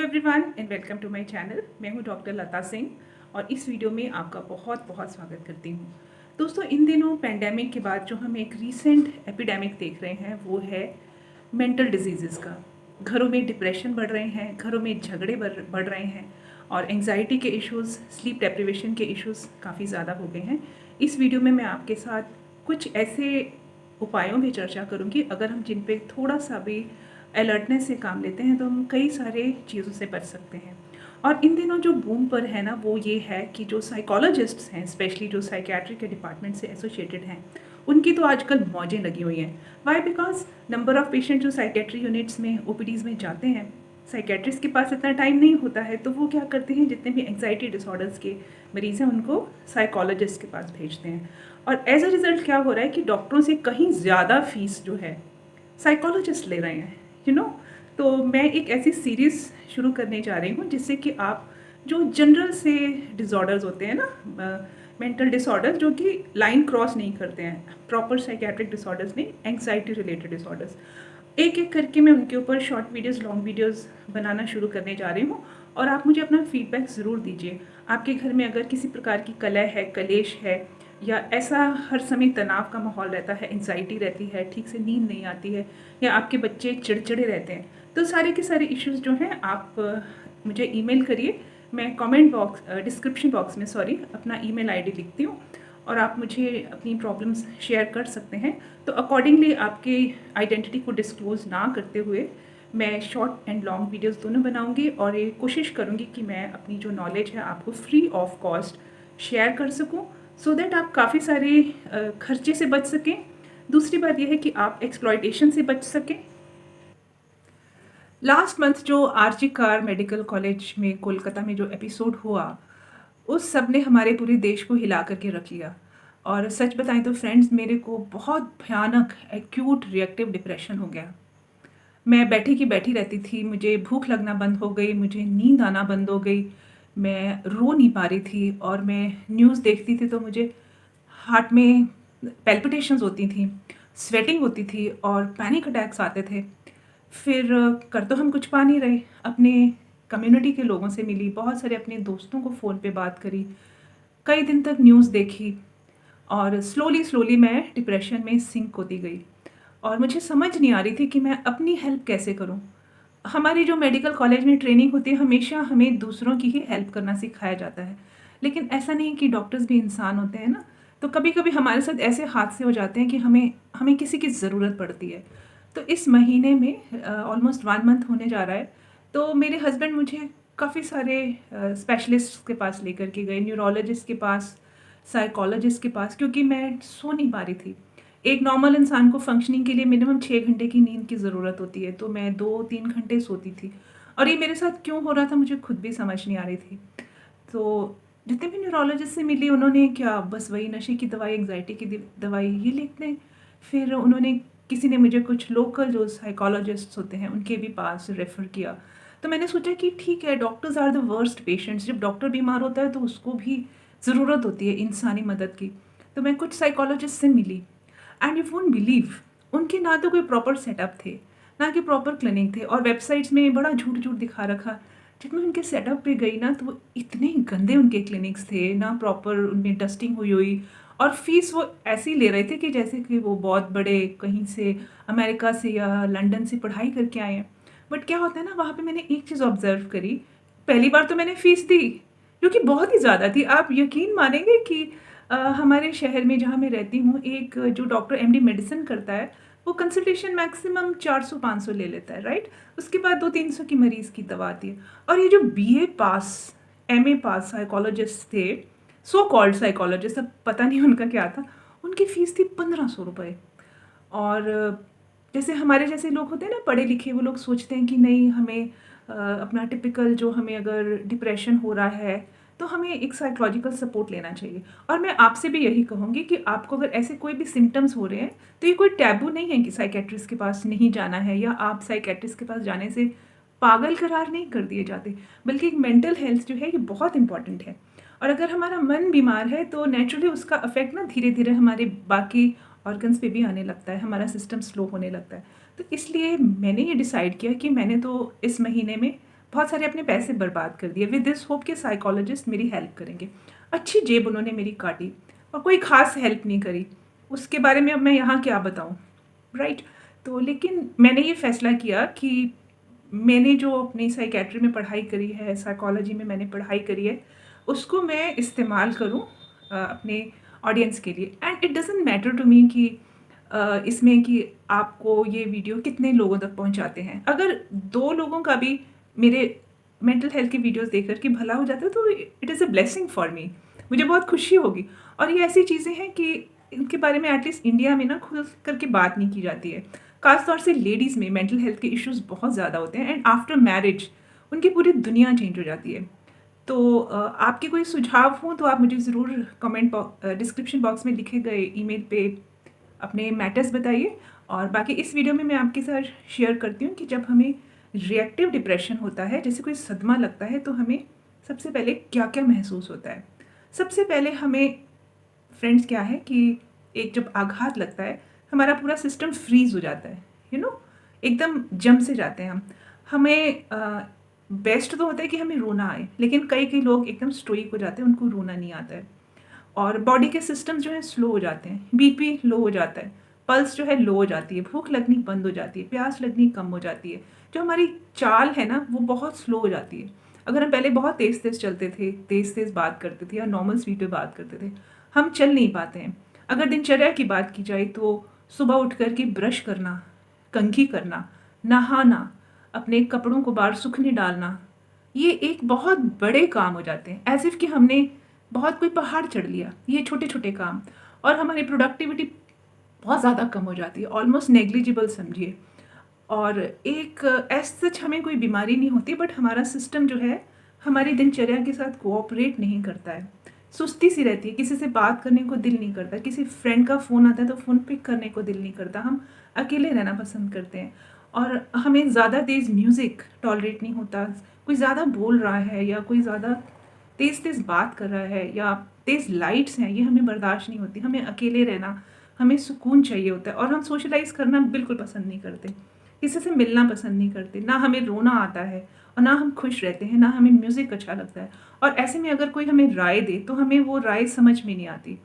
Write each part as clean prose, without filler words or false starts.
Everyone and welcome to my channel. मैं हूं doctor लता सिंह और इस वीडियो में आपका बहुत बहुत स्वागत करती हूं। दोस्तों, इन दिनों पेंडेमिक के बाद जो हम एक रीसेंट एपिडेमिक देख रहे हैं वो है मेंटल डिजीज़ का। घरों में डिप्रेशन बढ़ रहे हैं, घरों में झगड़े बढ़ रहे हैं और एंग्जाइटी के इश्यूज़, स्लीप डेप्रिवेशन के इश्यूज़ काफ़ी ज़्यादा हो गए हैं। इस वीडियो में मैं आपके साथ कुछ ऐसे उपायों में चर्चा करूँगी, अगर हम जिन पे थोड़ा सा भी अलर्टनेस से काम लेते हैं तो हम कई सारे चीज़ों से बच सकते हैं। और इन दिनों जो बूम पर है ना, वो ये है कि जो साइकोलॉजिस्ट्स हैं, स्पेशली जो साइकेट्री के डिपार्टमेंट से एसोसिएटेड हैं, उनकी तो आजकल मौजें लगी हुई हैं। Why? Because number of patient जो साइकेट्री यूनिट्स में, ओपीडीज़ में जाते हैं, साइकेट्रिस्ट के पास इतना टाइम नहीं होता है, तो वो क्या करते हैं, जितने भी एंग्जाइटी डिसऑर्डर्स के मरीज़ हैं उनको साइकोलॉजिस्ट के पास भेजते हैं। और एज अ रिज़ल्ट क्या हो रहा है कि डॉक्टरों से कहीं ज़्यादा फीस जो है साइकोलॉजिस्ट ले रहे हैं, यू नो। तो मैं एक ऐसी सीरीज़ शुरू करने जा रही हूँ जिससे कि आप जो जनरल से डिसऑर्डर्स होते हैं ना, मेंटल डिसऑर्डर्स जो कि लाइन क्रॉस नहीं करते हैं, प्रॉपर साइकेट्रिक डिसऑर्डर्स नहीं, एंग्जाइटी रिलेटेड डिसऑर्डर्स, एक एक करके मैं उनके ऊपर शॉर्ट वीडियोस, लॉन्ग वीडियोस बनाना शुरू करने जा रही हूँ। और आप मुझे अपना फीडबैक ज़रूर दीजिए। आपके घर में अगर किसी प्रकार की कलह है, कलेश है, या ऐसा हर समय तनाव का माहौल रहता है, एंग्जाइटी रहती है, ठीक से नींद नहीं आती है, या आपके बच्चे चिड़चिड़े रहते हैं, तो सारे के सारे इश्यूज़ जो हैं आप मुझे ईमेल करिए। मैं कमेंट बॉक्स, डिस्क्रिप्शन बॉक्स में अपना ईमेल आईडी लिखती हूँ और आप मुझे अपनी प्रॉब्लम्स शेयर कर सकते हैं। तो अकॉर्डिंगली आपकी आइडेंटिटी को डिस्क्लोज़ ना करते हुए मैं शॉर्ट एंड लॉन्ग वीडियोस दोनों बनाऊंगी और ये कोशिश करूंगी कि मैं अपनी जो नॉलेज है आपको फ्री ऑफ कॉस्ट शेयर कर सकूं, सो दैट आप काफ़ी सारे खर्चे से बच सकें। दूसरी बात यह है कि आप एक्सप्लॉयटेशन से बच सकें। लास्ट मंथ जो आरजी कार मेडिकल कॉलेज में कोलकाता में जो एपिसोड हुआ, उस सब ने हमारे पूरे देश को हिला करके रख लिया। और सच बताएं तो फ्रेंड्स, मेरे को बहुत भयानक एक्यूट रिएक्टिव डिप्रेशन हो गया। मैं बैठी की बैठी रहती थी, मुझे भूख लगना बंद हो गई, मुझे नींद आना बंद हो गई, मैं रो नहीं पा रही थी। और मैं न्यूज़ देखती थी तो मुझे हार्ट में पैल्पिटेशंस होती थी, स्वेटिंग होती थी और पैनिक अटैक्स आते थे। फिर कर तो हम कुछ पा नहीं रहे। अपने कम्युनिटी के लोगों से मिली, बहुत सारे अपने दोस्तों को फ़ोन पे बात करी, कई दिन तक न्यूज़ देखी और स्लोली स्लोली मैं डिप्रेशन में सिंक होती गई। और मुझे समझ नहीं आ रही थी कि मैं अपनी हेल्प कैसे करूं। हमारी जो मेडिकल कॉलेज में ट्रेनिंग होती है, हमेशा हमें दूसरों की ही हेल्प करना सिखाया जाता है, लेकिन ऐसा नहीं कि डॉक्टर्स भी इंसान होते हैं ना। तो कभी कभी हमारे साथ ऐसे हादसे हो जाते हैं कि हमें हमें किसी की ज़रूरत पड़ती है। तो इस महीने में ऑलमोस्ट 1 मंथ होने जा रहा है, तो मेरे हस्बैंड मुझे काफ़ी सारे स्पेशलिस्ट के पास लेकर के गए, न्यूरोलॉजिस्ट के पास, साइकोलॉजिस्ट के पास, क्योंकि मैं सो नहीं पा रही थी। एक नॉर्मल इंसान को फंक्शनिंग के लिए मिनिमम 6 घंटे की नींद की ज़रूरत होती है, तो मैं 2-3 घंटे सोती थी। और ये मेरे साथ क्यों हो रहा था मुझे खुद भी समझ नहीं आ रही थी। तो जितने भी न्यूरोलॉजिस्ट से मिली, उन्होंने क्या बस वही नशे की दवाई, एंग्जाइटी की दवाई ये लिख दें। फिर उन्होंने, किसी ने मुझे कुछ लोकल जो साइकोलॉजिस्ट होते हैं उनके भी पास रेफ़र किया। तो मैंने सोचा कि ठीक है, doctors are the worst patients. जब डॉक्टर बीमार होता है तो उसको भी ज़रूरत होती है इंसानी मदद की। तो मैं कुछ साइकोलॉजिस्ट से मिली, एंड यू वोंट बिलीव, उनके ना तो कोई प्रॉपर सेटअप थे, ना कि प्रॉपर क्लिनिक थे, और वेबसाइट्स में बड़ा झूठ झूठ दिखा रखा। जब मैं उनके सेटअप पे गई ना, तो वो इतने गंदे उनके क्लिनिक्स थे ना, प्रॉपर उनमें डस्टिंग हुई हुई, और फीस वो ऐसी ले रहे थे कि जैसे कि वो बहुत बड़े कहीं से अमेरिका से या लंदन से पढ़ाई करके आए हैं। बट क्या होता है ना, वहाँ पे मैंने एक चीज़ ऑब्जर्व करी। पहली बार तो मैंने फ़ीस दी, जो कि बहुत ही ज़्यादा थी। आप यकीन मानेंगे कि हमारे शहर में जहाँ मैं रहती हूँ, एक जो डॉक्टर एमडी मेडिसिन करता है, वो कंसल्टेशन मैक्सिमम 400-500 ले लेता है, राइट? उसके बाद 200-300 की मरीज़ की दवा आती है। और ये जो बीए पास, एमए पास साइकोलॉजिस्ट थे, सो कॉल्ड साइकोलॉजिस्ट, अब पता नहीं उनका क्या था, उनकी फ़ीस थी 1500 रुपये। और जैसे हमारे जैसे लोग होते हैं ना, पढ़े लिखे, वो लोग सोचते हैं कि नहीं, हमें अपना टिपिकल जो, हमें अगर डिप्रेशन हो रहा है तो हमें एक साइकोलॉजिकल सपोर्ट लेना चाहिए। और मैं आपसे भी यही कहूँगी कि आपको अगर ऐसे कोई भी सिम्टम्स हो रहे हैं, तो ये कोई टैबू नहीं है कि साइकेट्रिस्ट के पास नहीं जाना है, या आप साइकेट्रिस्ट के पास जाने से पागल करार नहीं कर दिए जाते। बल्कि एक मेंटल हेल्थ जो है ये बहुत इंपॉर्टेंट है। और अगर हमारा मन बीमार है तो नेचुरली उसका इफेक्ट ना धीरे धीरे हमारे बाकी ऑर्गन्स पे भी आने लगता है, हमारा सिस्टम स्लो होने लगता है। तो इसलिए मैंने ये डिसाइड किया कि मैंने तो इस महीने में बहुत सारे अपने पैसे बर्बाद कर दिए विद दिस होप कि साइकोलॉजिस्ट मेरी हेल्प करेंगे। अच्छी जेब उन्होंने मेरी काटी और कोई ख़ास हेल्प नहीं करी। उसके बारे में अब मैं यहाँ क्या बताऊँ, राइट? तो लेकिन मैंने ये फ़ैसला किया कि मैंने जो अपनी साइकियाट्री में पढ़ाई करी है, साइकोलॉजी में मैंने पढ़ाई करी है, उसको मैं इस्तेमाल करूँ अपने ऑडियंस के लिए। And it doesn't matter to me कि इसमें कि आपको ये वीडियो कितने लोगों तक पहुँचाते हैं। अगर 2 लोगों का भी मेरे मेंटल हेल्थ की वीडियोज़ देख कर के भला हो जाता है तो it is a blessing for me. मुझे बहुत खुशी होगी। और ये ऐसी चीज़ें हैं कि इनके बारे में एटलीस्ट इंडिया में ना खुल कर के बात नहीं की जाती है। ख़ास तौर से लेडीज़ में मेंटल हेल्थ के इश्यूज़ बहुत ज़्यादा होते हैं एंड आफ्टर मैरिज उनकी पूरी दुनिया चेंज हो जाती है। तो आपके कोई सुझाव हों तो आप मुझे ज़रूर डिस्क्रिप्शन बॉक्स में लिखे गए ईमेल पे अपने मैटर्स बताइए। और बाकी इस वीडियो में मैं आपके साथ शेयर करती हूँ कि जब हमें रिएक्टिव डिप्रेशन होता है, जैसे कोई सदमा लगता है, तो हमें सबसे पहले क्या-क्या महसूस होता है। सबसे पहले हमें फ्रेंड्स क्या है कि एक जब आघात लगता है, हमारा पूरा सिस्टम फ्रीज़ हो जाता है, एकदम जम से जाते हैं हम। हमें बेस्ट तो होता है कि हमें रोना आए, लेकिन कई-कई लोग एकदम स्टोइक हो जाते हैं, उनको रोना नहीं आता है। और बॉडी के सिस्टम जो है स्लो हो जाते हैं, बीपी लो हो जाता है, पल्स जो है लो हो जाती है, भूख लगनी बंद हो जाती है, प्यास लगनी कम हो जाती है। जो हमारी चाल है ना वो बहुत स्लो हो जाती है। अगर हम पहले बहुत तेज़-तेज़ चलते थे, तेज़-तेज़ बात करते थे या नॉर्मल स्पीड पे बात करते थे, हम चल नहीं पाते हैं। अगर दिनचर्या की बात की जाए तो सुबह उठ कर के ब्रश करना, कंघी करना, नहाना, अपने कपड़ों को बाहर सूखने डालना, ये एक बहुत बड़े काम हो जाते हैं। एज़ इफ़ कि हमने बहुत कोई पहाड़ चढ़ लिया, ये छोटे-छोटे काम और हमारी प्रोडक्टिविटी बहुत ज़्यादा कम हो जाती है, ऑलमोस्ट नेग्लिजिबल समझिए। और एक एज़ सच हमें कोई बीमारी नहीं होती बट हमारा सिस्टम जो है, हमारी दिनचर्या के साथ कोऑपरेट नहीं करता है। सुस्ती सी रहती है, किसी से बात करने को दिल नहीं करता, किसी फ्रेंड का फ़ोन आता है तो फ़ोन पिक करने को दिल नहीं करता, हम अकेले रहना पसंद करते हैं। और हमें ज़्यादा तेज़ म्यूज़िक टॉलरेट नहीं होता, कोई ज़्यादा बोल रहा है या कोई ज़्यादा तेज़-तेज़ बात कर रहा है या तेज़ लाइट्स हैं, ये हमें बर्दाश्त नहीं होती। हमें अकेले रहना, हमें सुकून चाहिए होता है और हम सोशलाइज़ करना बिल्कुल पसंद नहीं करते। किसी से मिलना पसंद नहीं करते, ना हमें रोना आता है और ना हम खुश रहते हैं, ना हमें म्यूज़िक अच्छा लगता है। और ऐसे में अगर कोई हमें राय दे, तो हमें वो राय समझ में नहीं आती।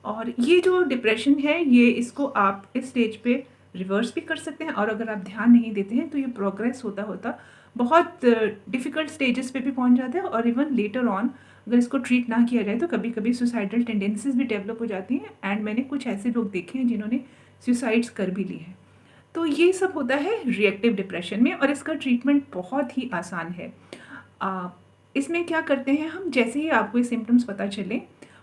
और ये जो डिप्रेशन है, ये इसको आप इस स्टेज पे रिवर्स भी कर सकते हैं और अगर आप ध्यान नहीं देते हैं, तो ये प्रोग्रेस होता-होता बहुत डिफ़िकल्ट स्टेजेस पे भी पहुँच जाता है और इवन लेटर ऑन अगर इसको ट्रीट ना किया जाए, तो कभी-कभी सुसाइडल टेंडेंसीज़ भी डेवलप हो जाती हैं एंड मैंने कुछ ऐसे लोग देखे हैं, जिन्होंने सुसाइड्स कर भी ली हैं। तो ये सब होता है रिएक्टिव डिप्रेशन में और इसका ट्रीटमेंट बहुत ही आसान है। अ, इसमें क्या करते हैं हम, जैसे ही आपको ये सिम्पटम्स पता चलें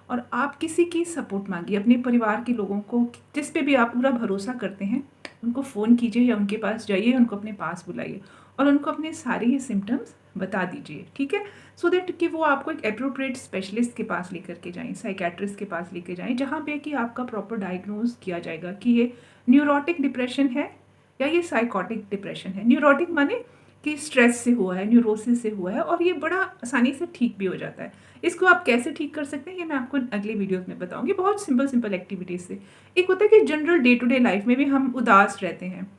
और आप किसी की सपोर्ट माँगिए, अपने परिवार के लोगों को जिस पे भी आप पूरा भरोसा करते हैं, उनको फ़ोन कीजिए या उनके पास जाइए, उनको अपने पास बुलाइए और उनको अपने सारे ये सिम्पटम्स बता दीजिए, ठीक है? सो दैट कि वो आपको एक एप्रोप्रिएट स्पेशलिस्ट के पास लेकर के जाएँ, साइकियाट्रिस्ट के पास लेके जाएँ, जहाँ पे कि आपका प्रॉपर डायग्नोज़ किया जाएगा कि ये न्यूरोटिक डिप्रेशन है या ये साइकोटिक डिप्रेशन है। न्यूरोटिक माने कि स्ट्रेस से हुआ है, न्यूरोसिस से हुआ है और ये बड़ा आसानी से ठीक भी हो जाता है। इसको आप कैसे ठीक कर सकते हैं, ये मैं आपको अगले वीडियोज़ में बताऊँगी, बहुत सिंपल एक्टिविटीज़ से। एक होता है कि general day to day life में भी हम उदास रहते हैं,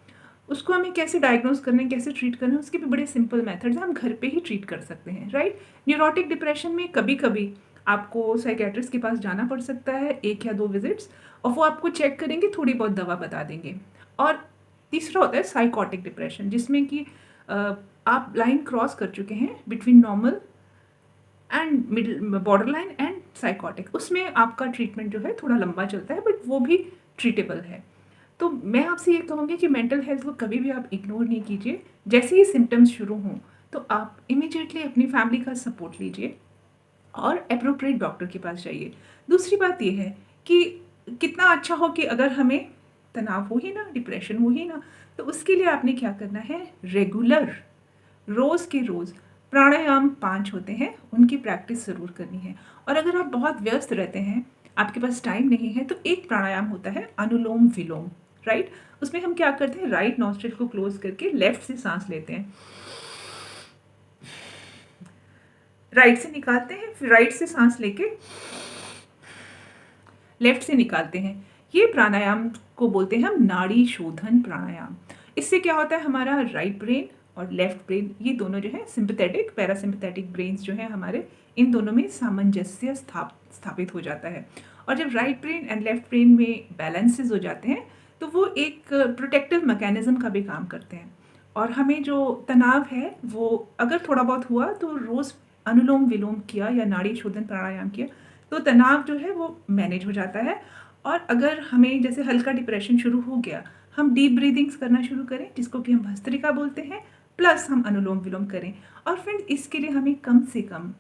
उसको हमें कैसे डायग्नोज़ करना है, कैसे ट्रीट करना है, उसके भी बड़े सिंपल मेथड्स हैं, हम घर पे ही ट्रीट कर सकते हैं, राइट? न्यूरोटिक डिप्रेशन में कभी-कभी आपको साइकियाट्रिस्ट के पास जाना पड़ सकता है, 1 या 2 विज़िट्स और वो आपको चेक करेंगे, थोड़ी बहुत दवा बता देंगे। और तीसरा होता है साइकोटिक डिप्रेशन, जिसमें कि अ, आप लाइन क्रॉस कर चुके हैं between normal and middle border line and psychotic. उसमें आपका ट्रीटमेंट जो है थोड़ा लंबा चलता है बट वो भी ट्रीटेबल है। तो मैं आपसे ये कहूँगी कि मेंटल हेल्थ को कभी भी आप इग्नोर नहीं कीजिए। जैसे ही सिम्पटम्स शुरू हों तो आप इमीडिएटली अपनी फैमिली का सपोर्ट लीजिए और एप्रोप्रिएट डॉक्टर के पास जाइए। दूसरी बात ये है कि कितना अच्छा हो कि अगर हमें तनाव हो ही ना, डिप्रेशन हो ही ना, तो उसके लिए आपने क्या करना है, रेगुलर रोज़ के रोज़ प्राणायाम 5 होते हैं, उनकी प्रैक्टिस ज़रूर करनी है। और अगर आप बहुत व्यस्त रहते हैं, आपके पास टाइम नहीं है, तो एक प्राणायाम होता है अनुलोम-विलोम, राइट? उसमें हम क्या करते हैं, राइट नॉस्ट्रिल को क्लोज़ करके लेफ्ट से साँस लेते हैं। राइट से निकालते हैं, फिर राइट से साँस लेके लेफ्ट से निकालते हैं। ये प्राणायाम को बोलते हैं हम नाड़ी शोधन प्राणायाम। इससे क्या होता है, हमारा राइट ब्रेन और लेफ्ट ब्रेन, ये दोनों जो है सिंपैथेटिक पैरासिम्पैथेटिक ब्रेन्स जो है हमारे, इन दोनों में सामंजस्य स्थापित हो जाता है। और जब right brain and left brain में बैलेंसेस हो जाते हैं तो वो एक प्रोटेक्टिव मैकेनिज्म का भी काम करते हैं। और हमें जो तनाव है वो अगर थोड़ा बहुत हुआ तो रोज़ अनुलोम विलोम किया या नाड़ी शोधन प्राणायाम किया तो तनाव जो है वो मैनेज हो जाता है। और अगर हमें जैसे हल्का डिप्रेशन शुरू हो गया, हम डीप ब्रीदिंग्स करना शुरू करें जिसको कि हम भस्त्रिका बोलते हैं, प्लस हम अनुलोम विलोम करें। और फ्रेंड्स इसके लिए हमें कम से कम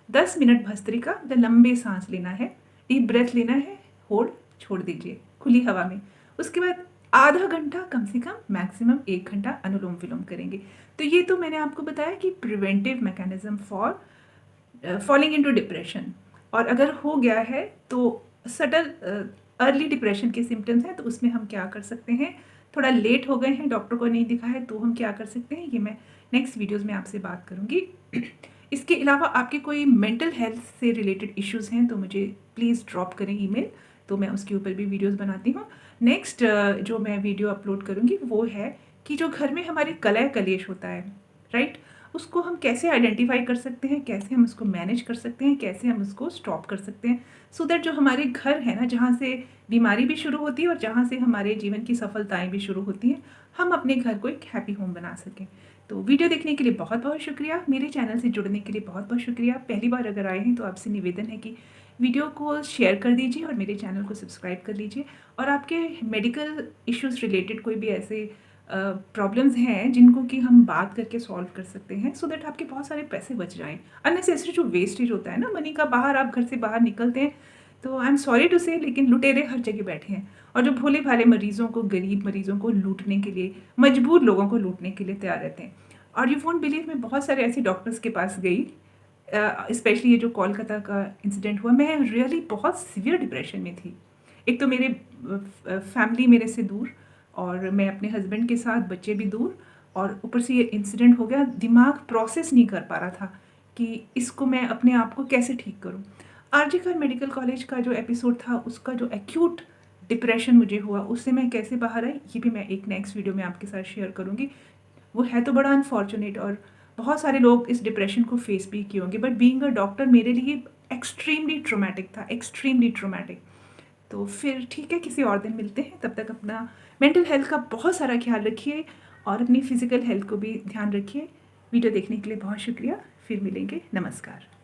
10 मिनट भस्त्रिका मतलब लंबे सांस लेना है, डीप ब्रेथ लेना है, होल्ड, छोड़ दीजिए खुली हवा में। उसके बाद आधा घंटा कम से कम, मैक्सिमम 1 घंटा अनुलोम विलोम करेंगे। तो ये तो मैंने आपको बताया कि preventive mechanism for falling into depression. और अगर हो गया है तो सटल अर्ली डिप्रेशन के सिम्टम्स हैं तो उसमें हम क्या कर सकते हैं, थोड़ा लेट हो गए हैं, डॉक्टर को नहीं दिखा है तो हम क्या कर सकते हैं, ये मैं नेक्स्ट वीडियोज़ में आपसे बात करूँगी। इसके अलावा आपके कोई मेंटल हेल्थ से रिलेटेड इश्यूज़ हैं तो मुझे प्लीज़ ड्रॉप करें ईमेल, तो मैं उसके ऊपर भी वीडियोज़ बनाती हूँ। नेक्स्ट जो मैं वीडियो अपलोड करूँगी वो है कि जो घर में हमारे कलह कलेश होता है, राइट, उसको हम कैसे आइडेंटिफाई कर सकते हैं, कैसे हम उसको मैनेज कर सकते हैं, कैसे हम उसको स्टॉप कर सकते हैं, सो दैट जो हमारे घर है ना, जहाँ से बीमारी भी शुरू होती है और जहाँ से हमारे जीवन की सफलताएं भी शुरू होती हैं, हम अपने घर को एक हैप्पी होम बना सकें। तो वीडियो देखने के लिए बहुत बहुत शुक्रिया, मेरे चैनल से जुड़ने के लिए बहुत बहुत शुक्रिया। पहली बार अगर आए हैं तो आपसे निवेदन है कि वीडियो को शेयर कर दीजिए और मेरे चैनल को सब्सक्राइब कर लीजिए। और आपके मेडिकल इश्यूज़ रिलेटेड कोई भी ऐसे प्रॉब्लम्स हैं जिनको कि हम बात करके सॉल्व कर सकते हैं, सो दैट आपके बहुत सारे पैसे बच जाएं। अननेसेसरी जो वेस्टेज होता है ना मनी का, बाहर आप घर से बाहर निकलते हैं तो आई एम सॉरी टू से, लेकिन लुटेरे हर जगह बैठे हैं और जो भोले भाले मरीजों को, गरीब मरीजों को लूटने के लिए, मजबूर लोगों को लूटने के लिए तैयार रहते हैं। और यू वोंट बिलीव, मैं बहुत सारे ऐसे डॉक्टर्स के पास गई, स्पेशली ये जो कोलकाता का इंसिडेंट हुआ, मैं रियली बहुत सीवियर डिप्रेशन में थी। एक तो मेरे फैमिली मेरे से दूर और मैं अपने हस्बैंड के साथ, बच्चे भी दूर, और ऊपर से ये इंसिडेंट हो गया, दिमाग प्रोसेस नहीं कर पा रहा था कि इसको मैं अपने आप को कैसे ठीक करूं। आरजी कर मेडिकल कॉलेज का जो एपिसोड था, उसका जो एक्यूट डिप्रेशन मुझे हुआ, उससे मैं कैसे बाहर आई, ये भी मैं एक नेक्स्ट वीडियो में आपके साथ शेयर करूँगी। वो है तो बड़ा अनफॉर्चुनेट और बहुत सारे लोग इस डिप्रेशन को फेस भी किए होंगे, बट बीइंग अ डॉक्टर मेरे लिए एक्सट्रीमली ट्रोमैटिक था, एक्सट्रीमली ट्रोमैटिक। तो फिर ठीक है, किसी और दिन मिलते हैं, तब तक अपना मेंटल हेल्थ का बहुत सारा ख्याल रखिए और अपनी फिजिकल हेल्थ को भी ध्यान रखिए। वीडियो देखने के लिए बहुत शुक्रिया, फिर मिलेंगे, नमस्कार।